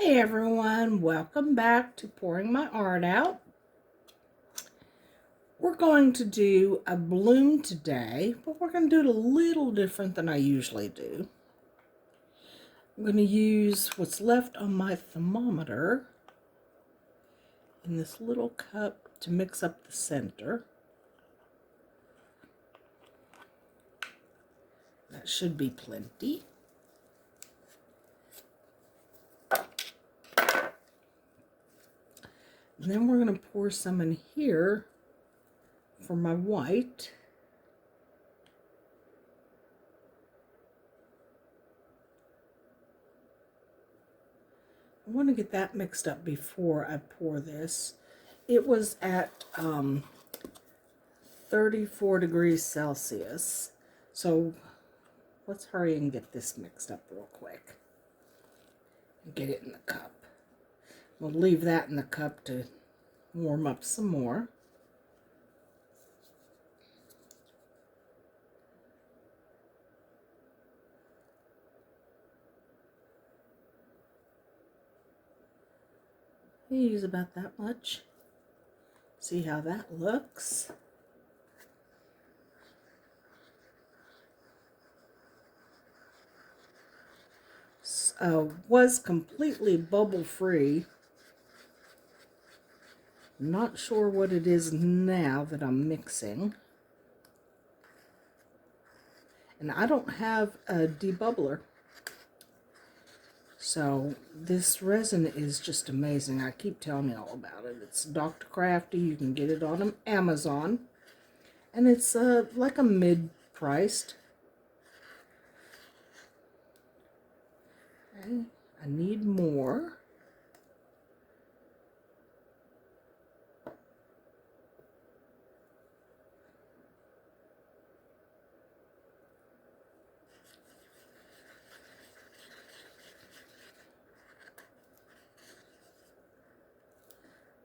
Hey everyone, welcome back to Pouring My Art Out. We're going to do a bloom today, but we're going to do it a little different than I usually do. I'm going to use what's left on my thermometer in this little cup to mix up the center. That should be plenty. And then we're going to pour some in here for my white. I want to get that mixed up before I pour this. It was at 34 degrees Celsius. So let's hurry and get this mixed up real quick and get it in the cup. We'll leave that in the cup to warm up some more. I use about that much. See how that looks. Was completely bubble free. Not sure what it is now that I'm mixing. And I don't have a debubbler. So this resin is just amazing. I keep telling you all about it. It's Dr. Crafty. You can get it on Amazon. And it's like a mid-priced. Okay, I need more.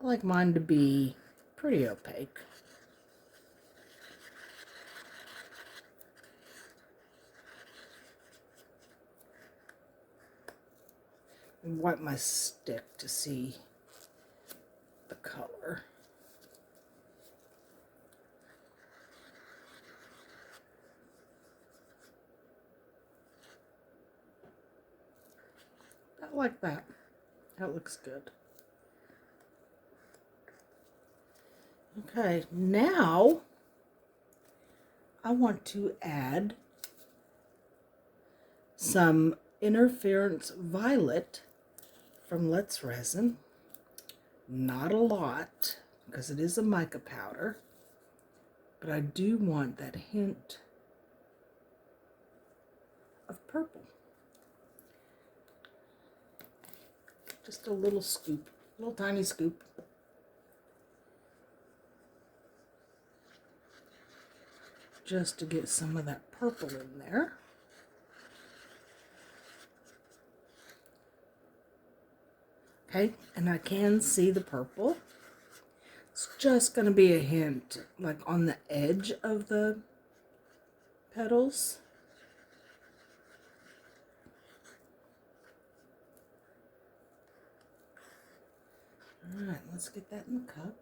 I like mine to be pretty opaque. And wipe my stick to see the color. I like that. That looks good. Okay, now I want to add some Interference Violet from Let's Resin. Not a lot, because it is a mica powder, but I do want that hint of purple. Just a little scoop, little tiny scoop. Just to get some of that purple in there. Okay, and I can see the purple. It's just going to be a hint, like on the edge of the petals. All right, let's get that in the cup.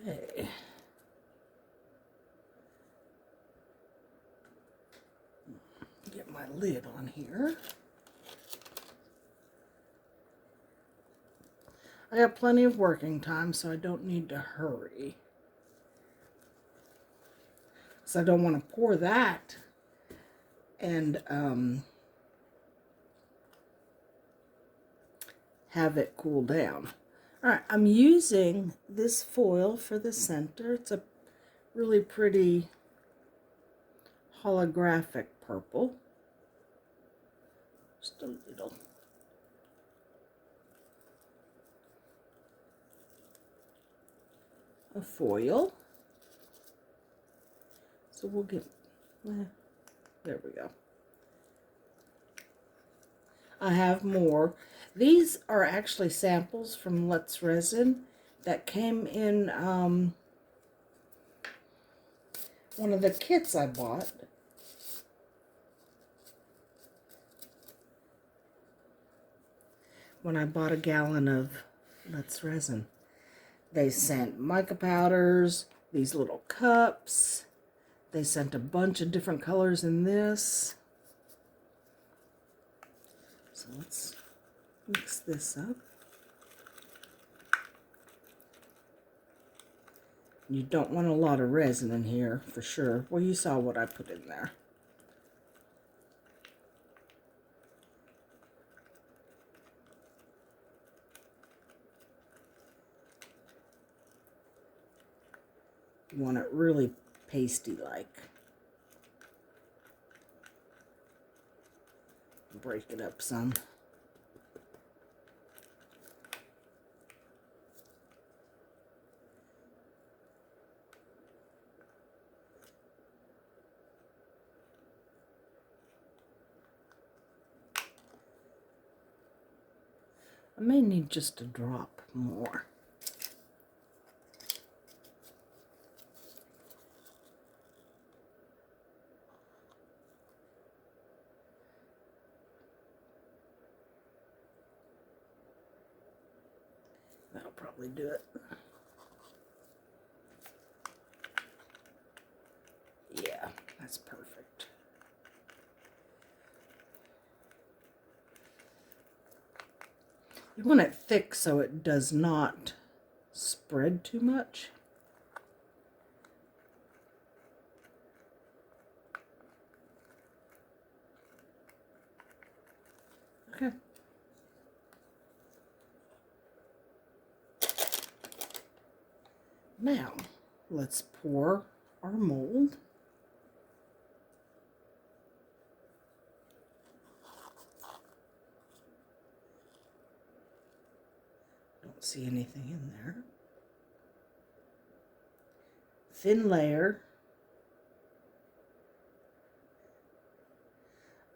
Okay. Get my lid on here. I got plenty of working time, so I don't need to hurry. So I don't want to pour that and have it cool down. All right, I'm using this foil for the center. It's a really pretty holographic purple. Just a little. A foil. So we'll get, there we go. I have more. These are actually samples from Let's Resin that came in one of the kits I bought. When I bought a gallon of Let's Resin. They sent mica powders, these little cups. They sent a bunch of different colors in this. So let's mix this up. You don't want a lot of resin in here, for sure. Well, you saw what I put in there. You want it really pasty-like. Break it up some. I may need just a drop more. That'll probably do it. Yeah, that's perfect. You want it thick so it does not spread too much. Okay. Now, let's pour our mold. Don't see anything in there. Thin layer.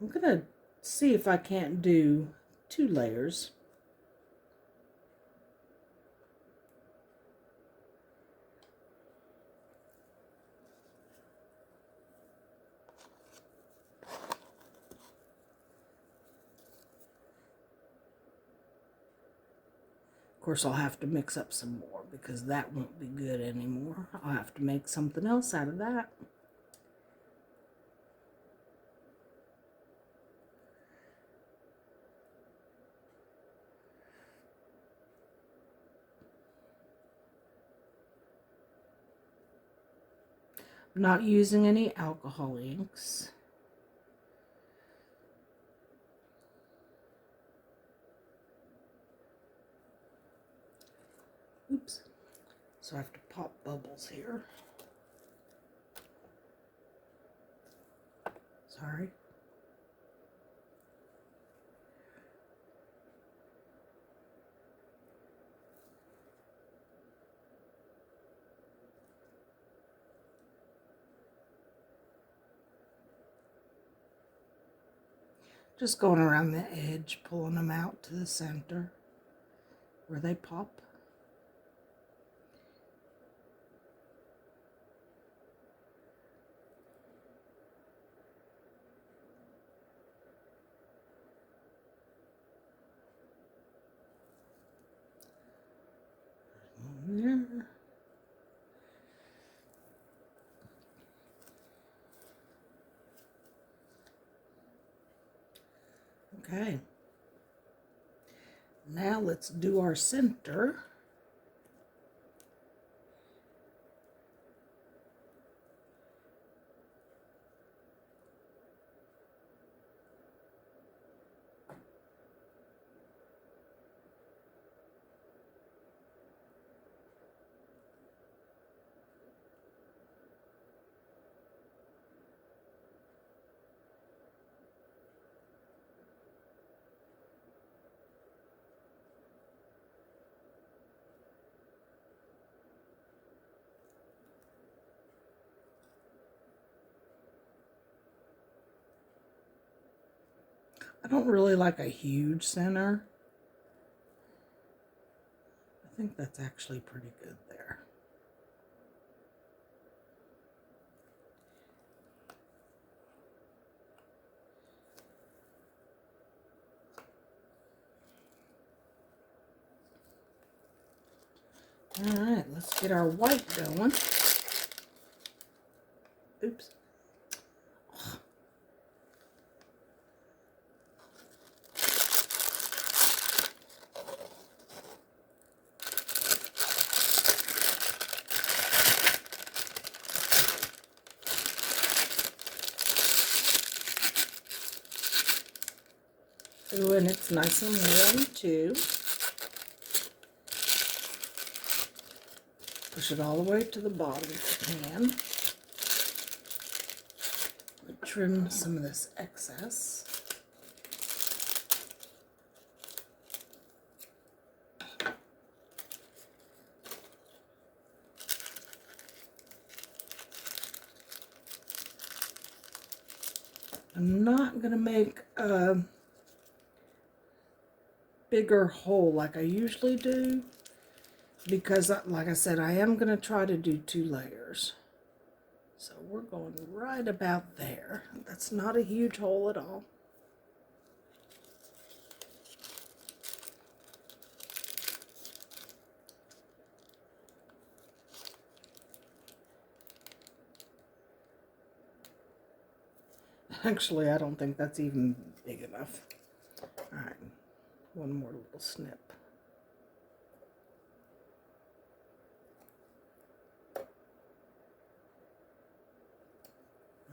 I'm gonna see if I can't do 2 layers. Of course, I'll have to mix up some more because that won't be good anymore. I'll have to make something else out of that. I'm not using any alcohol inks. Oops. So I have to pop bubbles here. Sorry. Just going around the edge, pulling them out to the center where they pop. There. Okay. Now let's do our center. don't really like a huge center. I think that's actually pretty good there. All right, let's get our white going. Oops. Ooh, and it's nice and warm too. Push it all the way to the bottom if you can. Trim some of this excess. I'm not going to make a bigger hole like I usually do because, like I said, I am going to try to do 2 layers. So we're going right about there. That's not a huge hole at all. Actually, I don't think that's even big enough. All right, one more little snip.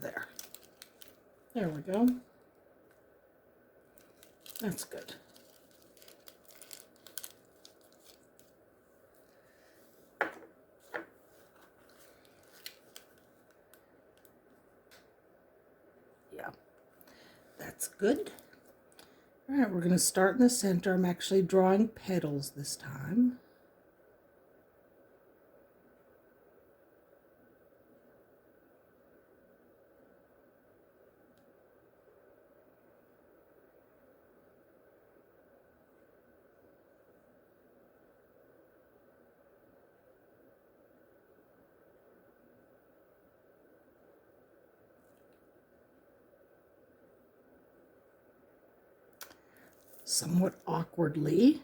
There. There we go. That's good. Yeah, that's good. All right, we're going to start in the center. I'm actually drawing petals this time. Somewhat awkwardly.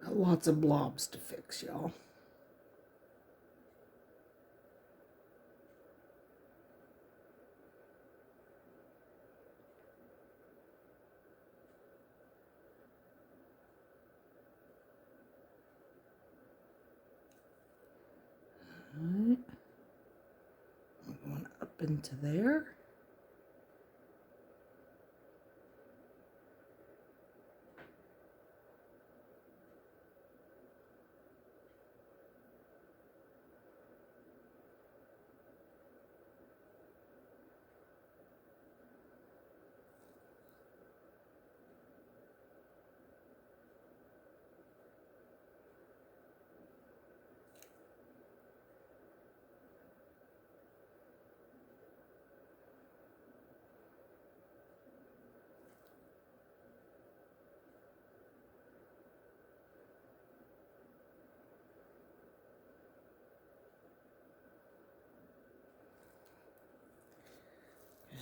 Got lots of blobs to fix, y'all. All right. I'm going up into there.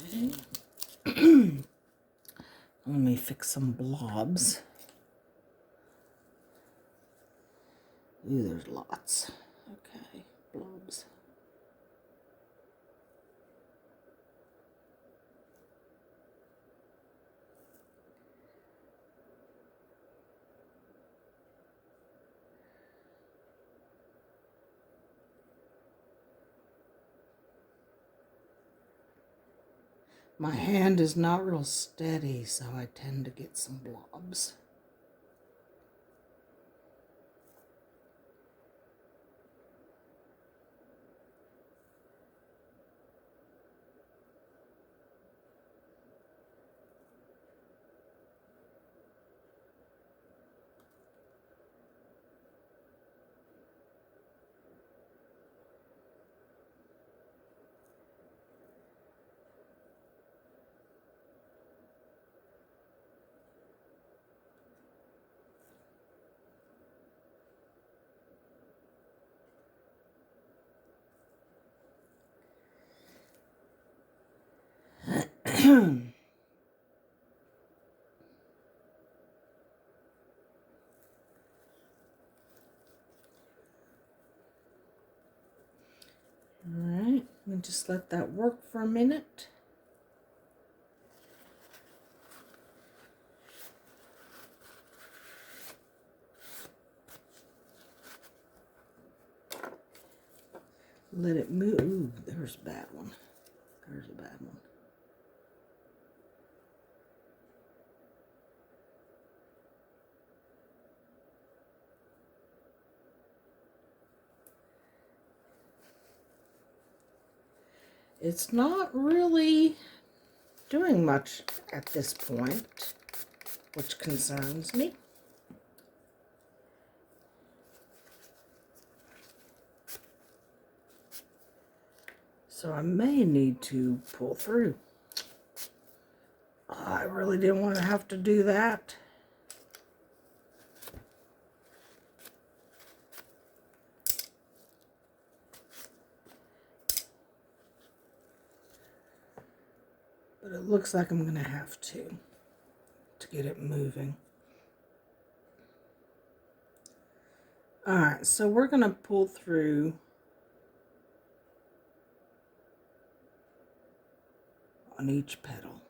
Okay. Let me fix some blobs. Ooh, there's lots. Okay, blobs. My hand is not real steady, so I tend to get some blobs. Alright, and just let that work for a minute. Let it move. Ooh, there's a bad one. There's a bad one. It's not really doing much at this point, which concerns me. So I may need to pull through. I really didn't want to have to do that. But it looks like I'm going to have to get it moving. Alright, so we're going to pull through on each petal.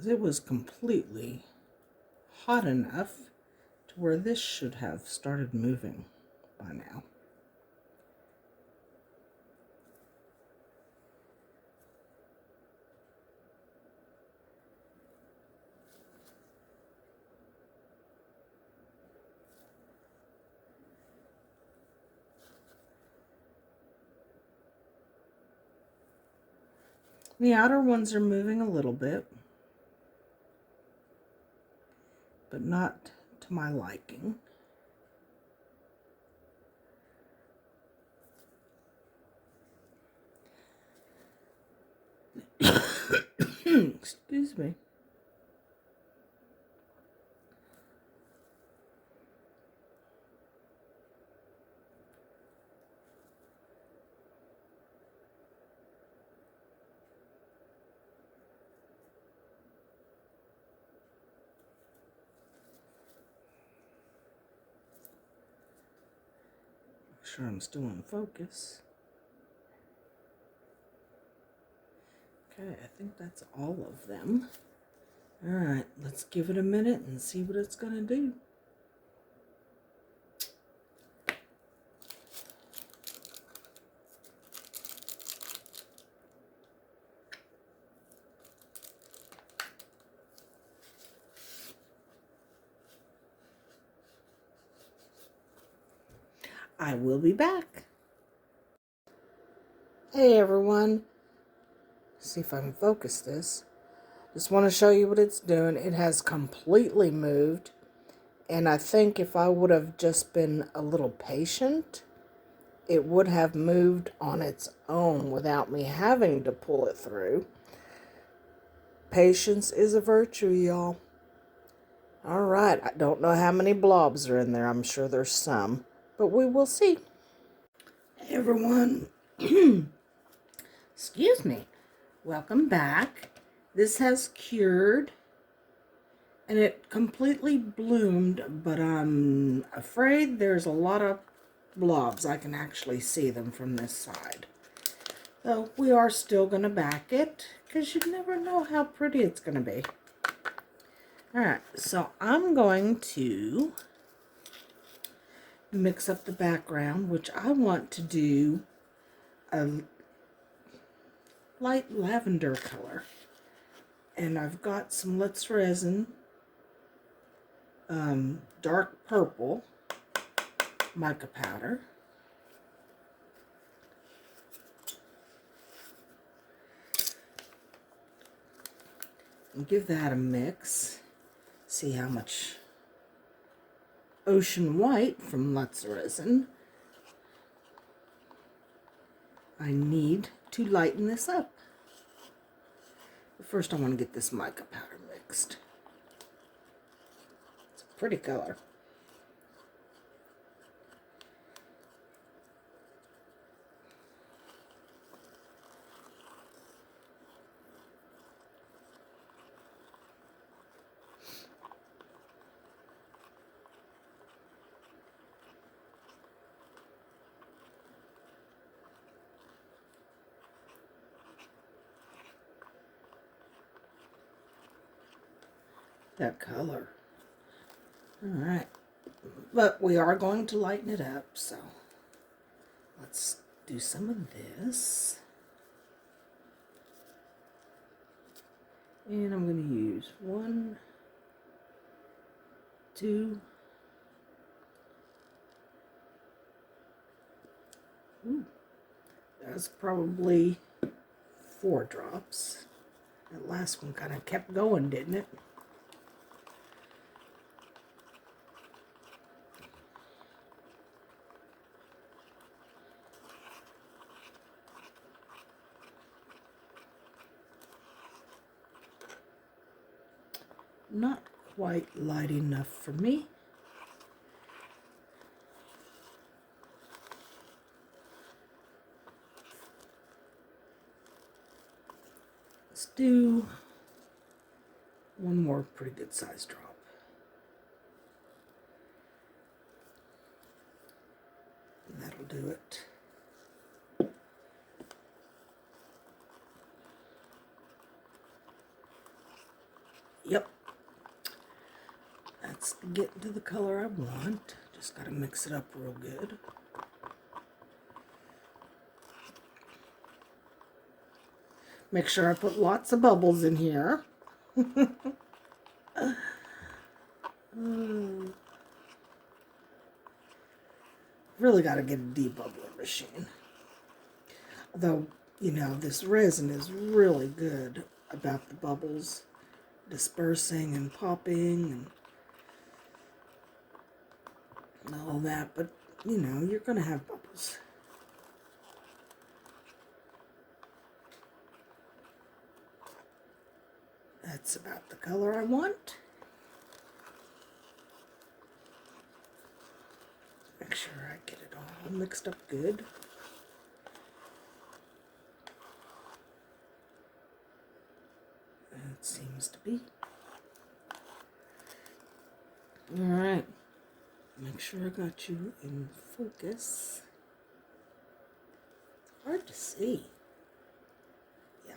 It was completely hot enough to where this should have started moving by now. The outer ones are moving a little bit, but not to my liking. Excuse me. Make sure I'm still in focus. Okay, I think that's all of them. Alright, let's give it a minute and see what it's going to do. I will be back. Hey everyone. See if I can focus this. Just want to show you what it's doing. It has completely moved. And I think if I would have just been a little patient, it would have moved on its own without me having to pull it through. Patience is a virtue, y'all. Alright, I don't know how many blobs are in there. I'm sure there's some, but we will see. Hey everyone. Excuse me. Welcome back. This has cured and it completely bloomed, but I'm afraid there's a lot of blobs. I can actually see them from this side. So we are still going to back it because you never know how pretty it's going to be. Alright, so I'm going to mix up the background, which I want to do a light lavender color. And I've got some Let's Resin dark purple mica powder. And give that a mix. See how much Ocean White from Let's Resin I need to lighten this up. But first I want to get this mica powder mixed. It's a pretty color. that color. All right. But we are going to lighten it up, so let's do some of this. And I'm going to use 1, 2, that's probably 4 drops. That last one kind of kept going, didn't it? Not quite light enough for me. Let's do one more pretty good size drop. And that'll do it. Yep. That's getting to the color I want. Just gotta mix it up real good. Make sure I put lots of bubbles in here. Really got to get a debubbler machine. Although, you know, this resin is really good about the bubbles dispersing and popping and all that. But, you know, you're going to have bubbles. That's about the color I want. Make sure I get it all mixed up good. It seems to be. Alright. Make sure I got you in focus. It's hard to see. Yeah.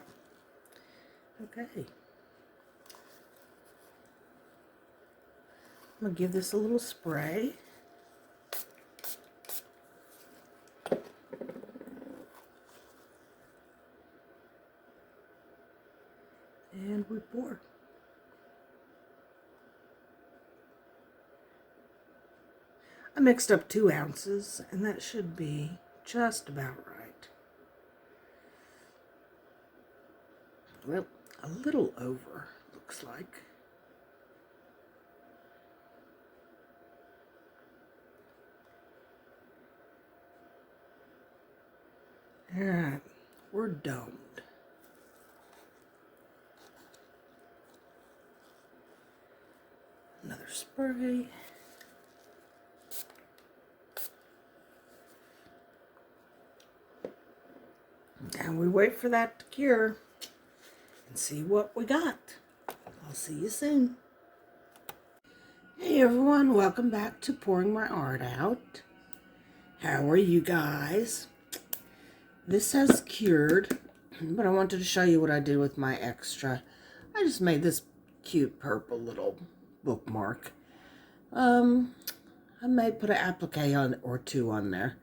Okay. I'm going to give this a little spray. And we pour. I mixed up 2 ounces, and that should be just about right. Well, a little over, looks like. Alright, we're domed. Another spray. And we wait for that to cure and see what we got. I'll see you soon. Hey everyone, welcome back to Pouring My Art Out. How are you guys? This has cured, but I wanted to show you what I did with my extra. I just made this cute purple little bookmark. I may put an applique on or 2 on there.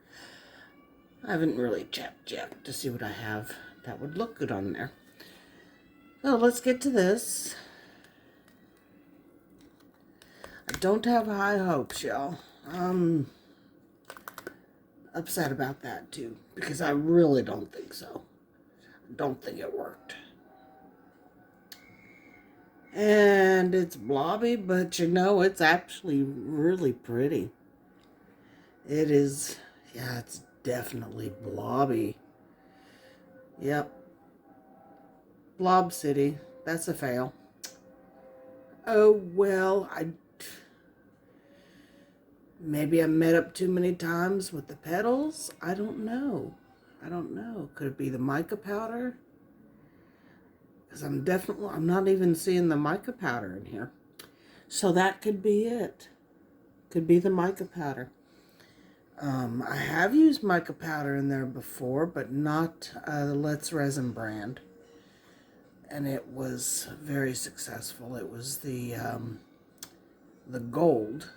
I haven't really checked yet to see what I have that would look good on there. So let's get to this. I don't have high hopes, y'all. I'm upset about that too, because I really don't think so. I don't think it worked. And it's blobby, but you know, it's actually really pretty. It is, yeah, it's definitely blobby. Yep. Blob City. That's a fail. Oh, well, maybe I met up too many times with the petals. I don't know. Could it be the mica powder? Because I'm not even seeing the mica powder in here. So that could be it. Could be the mica powder. I have used mica powder in there before, but not the Let's Resin brand. and it was very successful. It was the gold.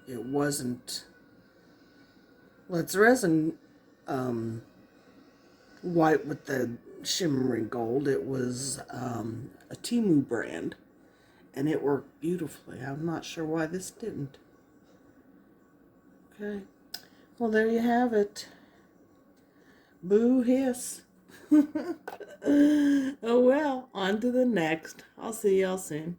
It wasn't, well, it's resin white with the shimmery gold. It was a Temu brand, and it worked beautifully. I'm not sure why this didn't. Okay, well, there you have it. Boo hiss. Oh well, on to the next. I'll see y'all soon.